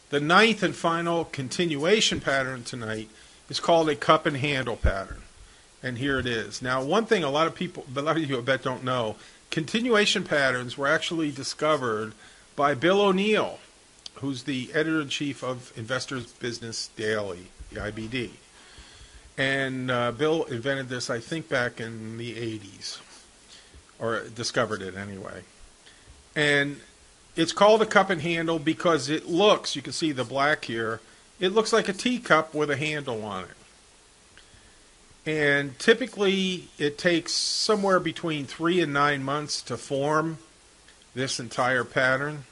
The ninth and final continuation pattern tonight is called a cup and handle pattern. And here it is. Now, one thing a lot of you I bet don't know, continuation patterns were actually discovered by Bill O'Neill, who's the editor-in-chief of Investors Business Daily, the IBD. And Bill invented this, I think, back in the 80s, or discovered it anyway. And it's called a cup and handle because it looks, you can see the black here, it looks like a teacup with a handle on it. And typically it takes somewhere between 3 and 9 months to form this entire pattern.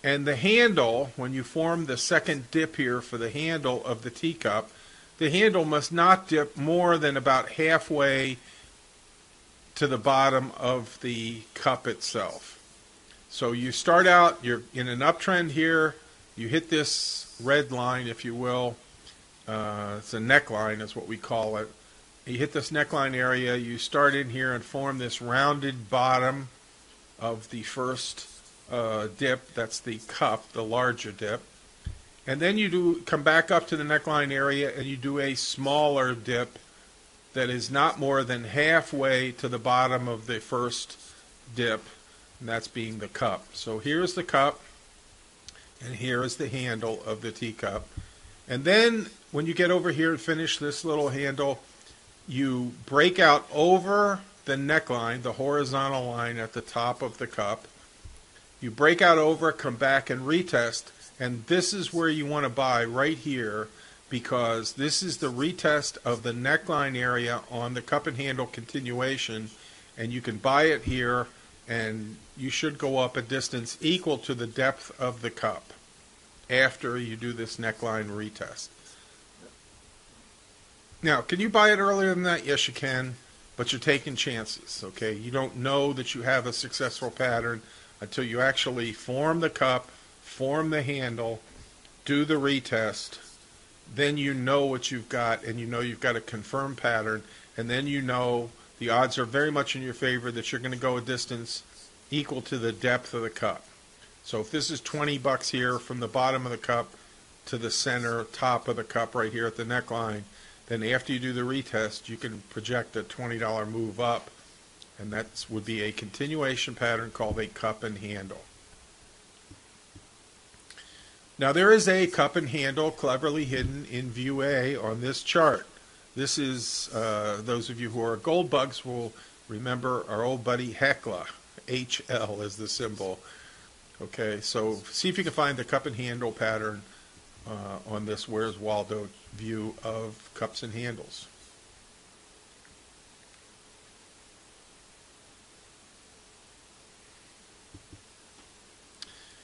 And the handle, when you form the second dip here for the handle of the teacup, the handle must not dip more than about halfway to the bottom of the cup itself. So you start out, you're in an uptrend here, you hit this red line, if you will. It's a neckline is what we call it. You hit this neckline area, you start in here and form this rounded bottom of the first dip. That's the cup, the larger dip. And then you come back up to the neckline area and you do a smaller dip that is not more than halfway to the bottom of the first dip, and that's being the cup. So here's the cup, and here is the handle of the teacup. And then when you get over here and finish this little handle, you break out over the neckline, the horizontal line at the top of the cup. You break out over, come back and retest, and this is where you want to buy right here, because this is the retest of the neckline area on the cup and handle continuation, and you can buy it here, and you should go up a distance equal to the depth of the cup after you do this neckline retest. Now, can you buy it earlier than that? Yes, you can, but you're taking chances, okay? You don't know that you have a successful pattern until you actually form the cup, form the handle, do the retest. Then you know what you've got, and you know you've got a confirmed pattern, and then you know the odds are very much in your favor that you're going to go a distance equal to the depth of the cup. So if this is $20 here from the bottom of the cup to the center top of the cup right here at the neckline, then after you do the retest, you can project a $20 move up, and that would be a continuation pattern called a cup and handle. Now there is a cup and handle cleverly hidden in view A on this chart. This is, those of you who are gold bugs will remember our old buddy Hecla. HL is the symbol. Okay, so see if you can find the cup and handle pattern on this Where's Waldo view of cups and handles.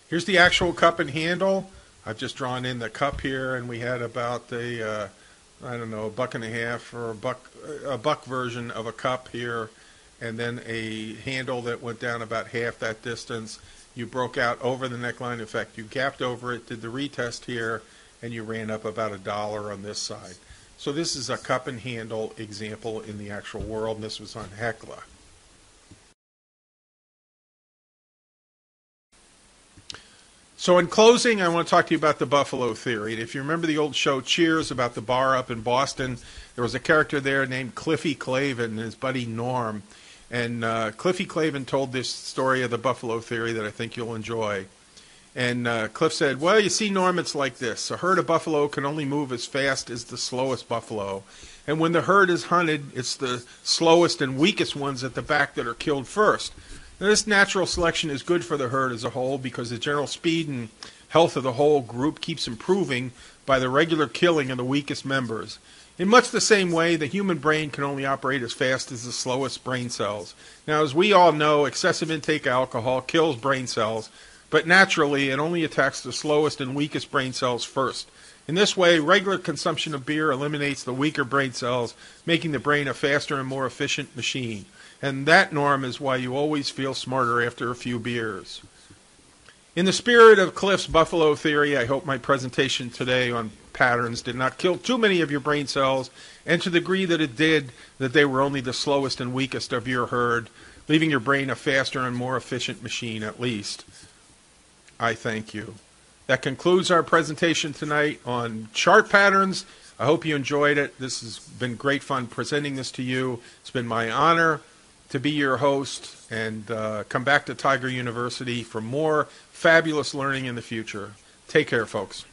Here's the actual cup and handle. I've just drawn in the cup here, and we had about a, I don't know, $1.50 or a buck version of a cup here, and then a handle that went down about half that distance. You broke out over the neckline. In fact, you gapped over it, did the retest here, and you ran up about $1 on this side. So this is a cup and handle example in the actual world, and this was on Hecla. So in closing, I want to talk to you about the Buffalo theory. And if you remember the old show Cheers about the bar up in Boston, there was a character there named Cliffy Clavin and his buddy Norm. And Cliffy Clavin told this story of the Buffalo theory that I think you'll enjoy. And Cliff said, well, you see, Norm, it's like this. A herd of buffalo can only move as fast as the slowest buffalo. And when the herd is hunted, it's the slowest and weakest ones at the back that are killed first. Now, this natural selection is good for the herd as a whole because the general speed and health of the whole group keeps improving by the regular killing of the weakest members. In much the same way, the human brain can only operate as fast as the slowest brain cells. Now, as we all know, excessive intake of alcohol kills brain cells, but naturally it only attacks the slowest and weakest brain cells first. In this way, regular consumption of beer eliminates the weaker brain cells, making the brain a faster and more efficient machine. And that, Norm, is why you always feel smarter after a few beers. In the spirit of Cliff's Buffalo theory, I hope my presentation today on patterns did not kill too many of your brain cells, and to the degree that it did, that they were only the slowest and weakest of your herd, leaving your brain a faster and more efficient machine at least. I thank you. that concludes our presentation tonight on chart patterns. I hope you enjoyed it. This has been great fun presenting this to you. It's been my honor to be your host, and come back to Tiger University for more fabulous learning in the future. Take care, folks.